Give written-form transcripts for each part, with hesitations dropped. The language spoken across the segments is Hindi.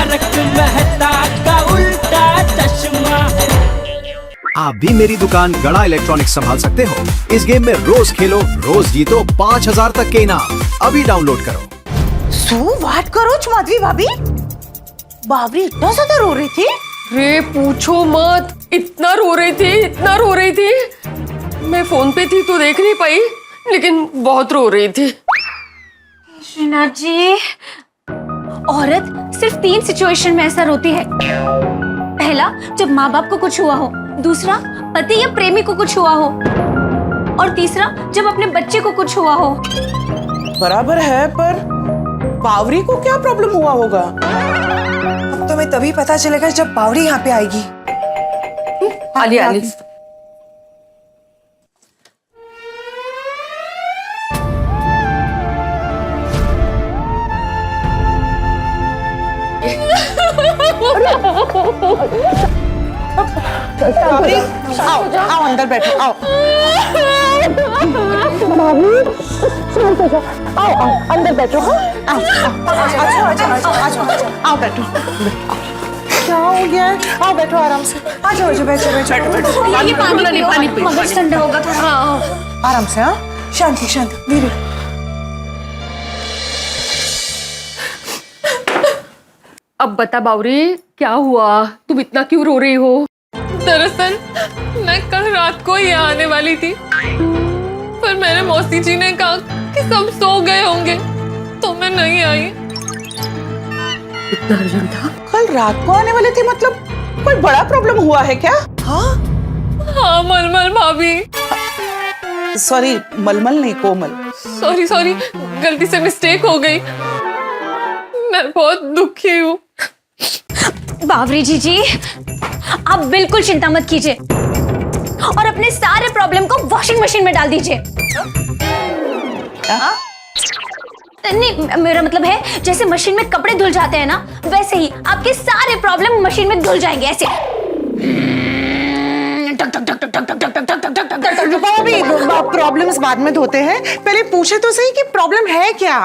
तारक मेहता का उल्टा चश्मा। आप भी मेरी दुकान गड़ा इलेक्ट्रॉनिक्स संभाल सकते हो। इस गेम में रोज खेलो, रोज जीतो 5000 तक के इनाम। अभी डाउनलोड करो। सो व्हाट करो माधवी भाभी, बावरी इतना ज्यादा रो रही थी? रे पूछो मत, इतना रो रही थी, इतना रो रही थी। मैं फोन पे थी तो देख नहीं पाई, लेकिन बहुत रो रही थी। श्रीनाथ जी, औरत सिर्फ 3 सिचुएशन में ऐसा रोती है। पहला, जब माँ बाप को कुछ हुआ हो। दूसरा, पति या प्रेमी को कुछ हुआ हो। और तीसरा, जब अपने बच्चे को कुछ हुआ हो। बराबर है, पर बावरी को क्या प्रॉब्लम हुआ होगा? अब तो मैं तभी पता चलेगा जब बावरी यहाँ पे आएगी। आली आली। बावरी, आओ आओ अंदर बैठो, आओ। आओ आओ अंदर बैठो। हाँ आओ बैठो। क्या हो गया है? आओ बैठो आराम से। आ जाओ, बैठो बैठो बैठो। ये पानी पियो, मगज ठंडा होगा थोड़ा। आराम से। हाँ, शांति शांति, धीरे। अब बता बावरी, क्या हुआ? तुम इतना क्यों रो रही हो? दरअसल मैं कल रात को ही आने वाली थी, पर मेरे मौसी जी ने कहा कि सब सो गए होंगे, तो मैं नहीं आई। इतना अर्जेंट था? कल रात को आने वाले थे, मतलब कोई बड़ा प्रॉब्लम हुआ है क्या? हाँ हाँ मलमल भाभी। सॉरी, मलमल नहीं, कोमल। सॉरी सॉरी, गलती से मिस्टेक हो गई। मैं बहुत दुखी हूँ। बावरी जी, आप बिल्कुल चिंता मत कीजिए और अपने सारे प्रॉब्लम को वॉशिंग मशीन में डाल दीजिए। नहीं, मेरा मतलब है जैसे मशीन में कपड़े धुल जाते हैं ना, वैसे ही आपके सारे प्रॉब्लम मशीन में धुल जाएंगे। ऐसे प्रॉब्लम्स बाद में धोते हैं, पहले पूछे तो सही कि प्रॉब्लम है क्या।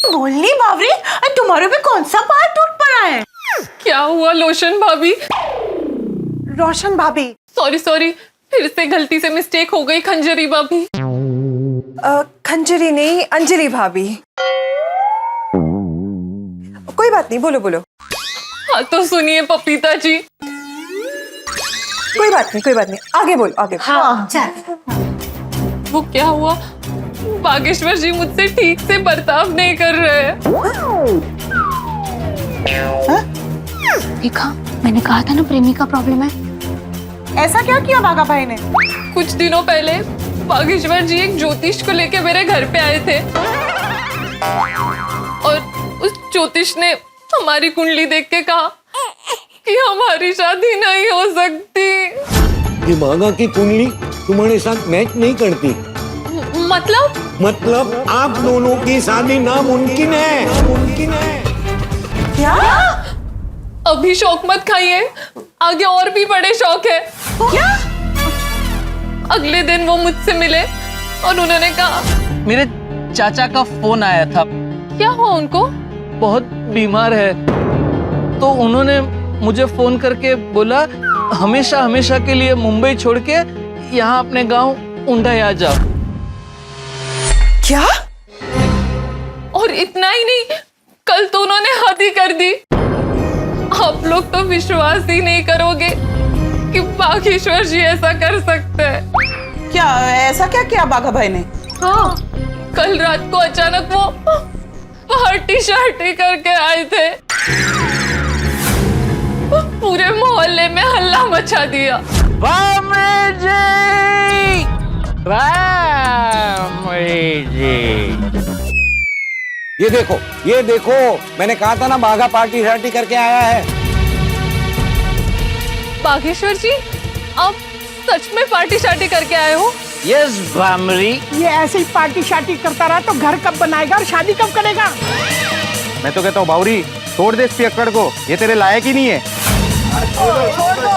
बोलनी बावरी, तुम्हारे पे कौन सा पार्ट टूट पड़ा है? क्या हुआ लोशन भाभी? रोशन भाभी। सॉरी सॉरी, फिर से गलती से मिस्टेक हो गई। खंजरी भाभी। खंजरी नहीं, अंजलि भाभी। कोई बात नहीं, बोलो बोलो। हाँ तो सुनिए पपीता जी। कोई बात नहीं, कोई बात नहीं, आगे बोलो, आगे बोलो। हाँ, चल। वो क्या हुआ, बागेश्वर जी मुझसे ठीक से बर्ताव नहीं कर रहे हैं। देखा, मैंने कहा था ना प्रेमी का प्रॉब्लम है। ऐसा क्या किया बागा भाई ने? कुछ दिनों पहले बागेश्वर जी एक ज्योतिष को लेके मेरे घर पे आए थे, और उस ज्योतिष ने हमारी कुंडली देख के कहा कि हमारी शादी नहीं हो सकती। ये मांगा की कुंडली तुम्हारे साथ मैच नहीं करती। मतलब आप दोनों की शादी नामुमकिन है। मुमकिन है क्या? अभी शौक मत खाइए, आगे और भी बड़े शौक है। क्या? अगले दिन वो मुझसे मिले और उन्होंने कहा, मेरे चाचा का फोन आया था, क्या हुआ उनको? बहुत बीमार है, तो उन्होंने मुझे फोन करके बोला हमेशा हमेशा के लिए मुंबई छोड़ के यहाँ अपने गांव उंडाई आ जाओ। क्या? और इतना ही नहीं, कल तो उन्होंने हद ही कर दी। आप लोग तो विश्वास ही नहीं करोगे कि बागेश्वर जी ऐसा कर सकते हैं। क्या ऐसा क्या किया बागा भाई ने? हाँ, कल रात को अचानक वो पार्टी शार्टी करके आए थे, पूरे मोहल्ले में हल्ला मचा दिया। ये देखो, मैंने कहा था ना बागा पार्टी शार्टी करके आया है। बागेश्वर जी, आप सच में पार्टी शार्टी करके आए हो? यस भामरी। ये ऐसे ही पार्टी शार्टी करता रहा तो घर कब बनाएगा और शादी कब करेगा? मैं तो कहता हूँ बावरी, छोड़ दे इस पियक्कड़ को, ये तेरे लायक ही नहीं है। छोड़ दो।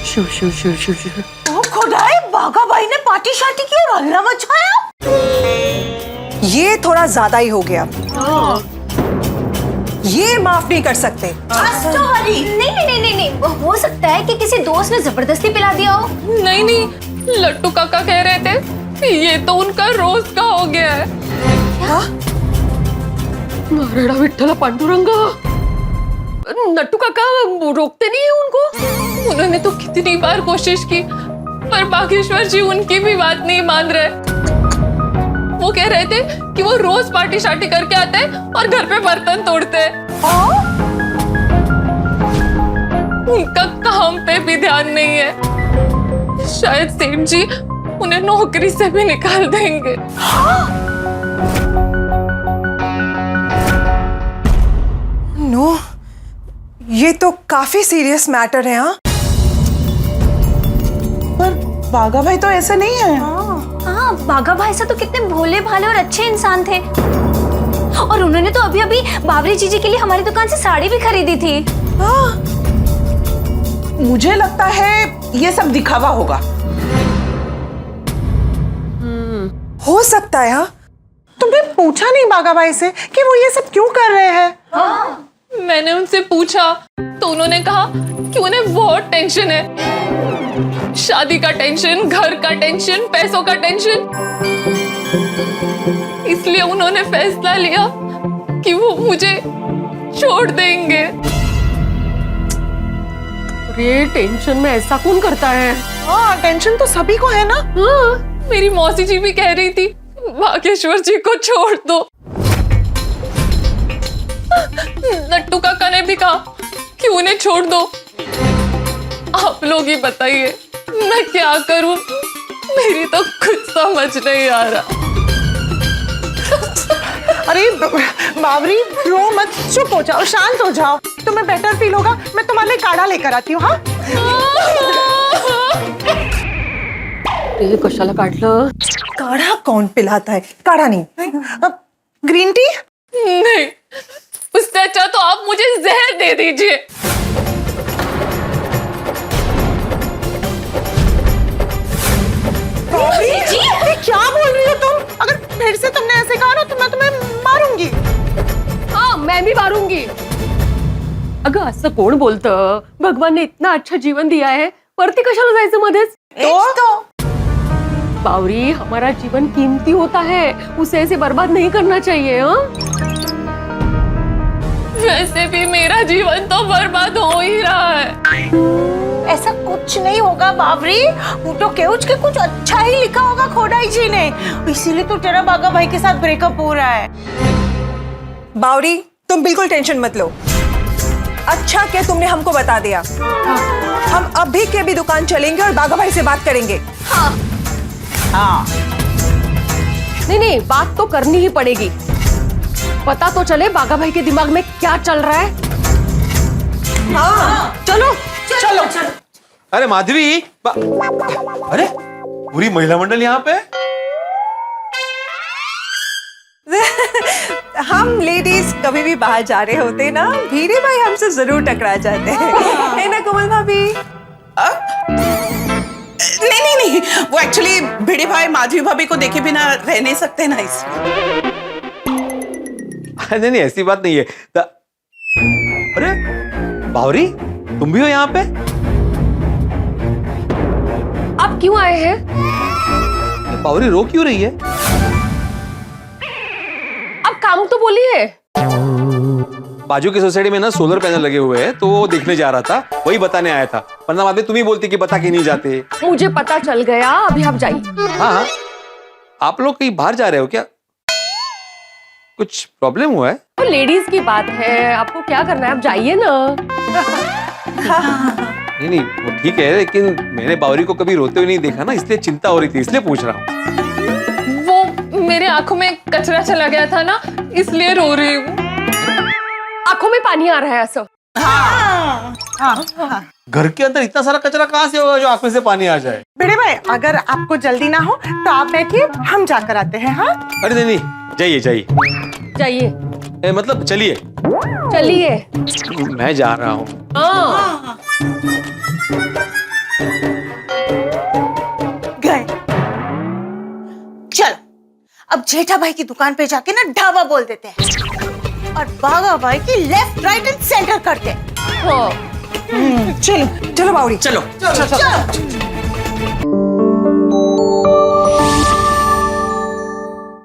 शू। खुदाई, बागा भाई ने पार्टी शार्टी की और हल्ला मचाया। ये थोड़ा ज्यादा ही हो गया। ये माफ नहीं कर सकते। नहीं नहीं नहीं नहीं नहीं, वो हो सकता है कि किसी दोस्त ने जबरदस्ती पिला दिया हो। नहीं नहीं, लट्टू काका कह रहे थे ये तो उनका रोज का हो गया है। नारायणा विठ्ठला पांडुरंगा, नट्टू काका रोकते नहीं है उनको। उन्होंने तो कितनी बार कोशिश की पर बागेश्वर जी उनकी भी बात नहीं मान रहे। वो कह रहे थे कि वो रोज पार्टी शार्टी करके आते हैं और घर पे बर्तन तोड़ते हैं। उनका काम पे भी ध्यान नहीं है। शायद सेठ जी उन्हें नौकरी से भी निकाल देंगे। नो, ये तो काफी सीरियस मैटर है। हाँ, पर बागा भाई तो ऐसा नहीं है। हाँ, बागा भाई साहब तो कितने भोले भाले और अच्छे इंसान थे। और उन्होंने तो अभी अभी बावरी जीजी के लिए हमारी दुकान से साड़ी भी खरीदी थी। हाँ, मुझे लगता है ये सब दिखावा होगा। हो सकता है। हाँ, तुमने पूछा नहीं बागा भाई से कि वो ये सब क्यों कर रहे हैं? हाँ, मैंने उनसे पूछा तो उन्होंने कहा कि उन्हें बहुत टेंशन है। शादी का टेंशन, घर का टेंशन, पैसों का टेंशन। इसलिए उन्होंने फैसला लिया कि वो मुझे छोड़ देंगे। अरे टेंशन में ऐसा कौन करता है? हाँ, टेंशन तो सभी को है ना। हाँ, मेरी मौसी जी भी कह रही थी बागेश्वर जी को छोड़ दो। नट्टू काका ने भी कहा कि उन्हें छोड़ दो। आप लोग ही बताइए मैं क्या करूं? मेरी तो कुछ समझ नहीं आ रहा। अरे बावरी, रो मत, चुप हो जाओ, शांत हो जाओ। तुम्हें बेटर फील होगा, मैं तुम्हारे लिए काढ़ा लेकर आती हूँ। हाँ, हे कशाला काढलं? काढ़ा कौन पिलाता है? काढ़ा नहीं, ग्रीन टी। नहीं, उससे अच्छा तो आप मुझे जहर दे दीजिए। जी, ये क्या बोल रही हो तुम? अगर फिर से तुमने ऐसे कहा ना तो मैं तुम्हें मारूंगी। हाँ, मैं भी मारूंगी। अगं असं कोण बोलतं? भगवान ने इतना अच्छा जीवन दिया है, वरती कशाला जायचं मध्येच? तो बावरी, हमारा जीवन कीमती होता है, उसे ऐसे बर्बाद नहीं करना चाहिए। हाँ, वैसे भी मेरा जीवन तो बर्बाद हो ही रहा है। ऐसा कुछ नहीं होगा बावरी, वो तो केउच के कुछ अच्छा ही लिखा होगा खोडाई जी ने, इसीलिए तो तेरा बागा भाई के साथ ब्रेकअप हो रहा है। बावरी, तुम बिल्कुल टेंशन मत लो। अच्छा क्या तुमने हमको बता दिया। हम अभी के अभी दुकान चलेंगे और बागा भाई से बात करेंगे। हाँ, हाँ, नहीं नहीं, बात तो करनी ही पड़ेगी। पता तो चले बागा भाई के दिमाग में क्या चल रहा है। हाँ, चलो चलो चलो। अरे माधवी, अरे पूरी महिला मंडल यहाँ पे। हम लेडीज कभी भी बाहर जा रहे होते ना, भीड़े भाई हमसे जरूर टकरा जाते हैं, है ना कोमल भाभी? नहीं नहीं नहीं, वो एक्चुअली भिड़े भाई माधवी भाभी को देखे बिना रह नहीं सकते ना, इसलिए। नहीं नहीं, ऐसी बात नहीं है। अरे बावरी, तुम भी हो यहाँ पे? आप क्यों आए हैं? बावरी रो क्यों रही है? आप काम तो बोलिए। बाजू की सोसाइटी में ना सोलर पैनल लगे हुए हैं, तो वो देखने जा रहा था, वही बताने आया था। वरना बाद में तुम ही बोलती कि बता के नहीं जाते। मुझे पता चल गया, अभी आप जाइए। हाँ हाँ, आप लोग कहीं बाहर जा रहे हो क्या? कुछ प्रॉब्लम हुआ है? तो लेडीज की बात है, आपको क्या करना है, आप जाइए ना। नहीं नहीं, वो ठीक है, लेकिन मैंने बावरी को कभी रोते हुए नहीं देखा ना, इसलिए चिंता हो रही थी, इसलिए पूछ रहा हूँ। वो मेरे आंखों में कचरा चला गया था ना, इसलिए रो रही हूँ। आंखों में पानी आ रहा है ऐसा। घर के अंदर इतना सारा कचरा कहाँ से होगा जो आंख में से पानी आ जाए? भिड़े भाई, अगर आपको जल्दी ना हो तो आप बैठिए, हम जाकर आते हैं। हाँ, अरे नहीं नहीं, जाइए जाइए। जाइए, मतलब चलिए। चलिए। मैं जा रहा हूँ। हाँ, गए। चल, अब जेठा भाई की दुकान पे जाके ना ढाबा बोल देते हैं और बागा भाई की लेफ्ट राइट एंड सेंटर करते हैं। चलो चलो बावड़ी चलो चलो